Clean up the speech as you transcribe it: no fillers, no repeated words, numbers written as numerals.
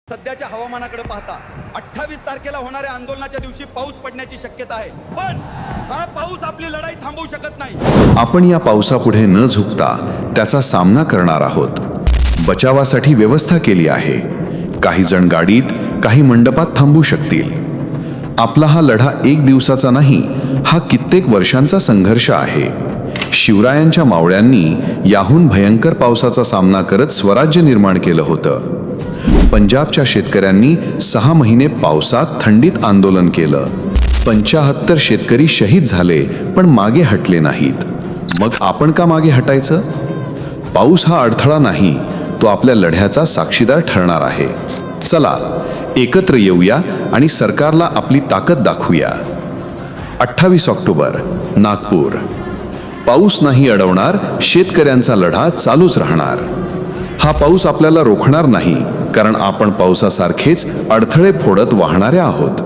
सध्याच्या हवामानाकडे पाहता 28 तारखेला होणाऱ्या आंदोलनाच्या दिवशी पाऊस पडण्याची शक्यता आहे, पण हा पाऊस आपली लढाई थांबवू शकत नाही। आपण या पावसापुढे न झुकता त्याचा सामना करणार आहोत। बचावासाठी व्यवस्था केली आहे। काही जण गाडीत, काही मंडपात थांबू शकतील। आपला हा लढा एक दिवसाचा नाही, हा कित्येक वर्षांचा संघर्ष आहे। शिवरायांच्या मावळ्यांनी याहून भयंकर पावसाचा सामना करत स्वराज्य निर्माण केलं होतं। पंजाबच्या शेतकऱ्यांनी 6 महिने पावसात थंडीत आंदोलन केलं। 75 शेतकरी शहीद झाले, पण मागे हटले नाहीत। मग आपण का मागे हटायचं? पाऊस हा अडथळा नाही, तो आपल्या लढ्याचा साक्षीदार ठरणार आहे। चला एकत्र येऊया आणि सरकारला आपली ताकद दाखवूया। 28 ऑक्टोबर, नागपूर। पाऊस नाही अडवणार, शेतकऱ्यांचा लढा चालूच राहणार। हा पाऊस आपल्याला रोखणार नाही, कारण आपण पावसासारखेच अडथळे फोडत वाहणारे आहोत।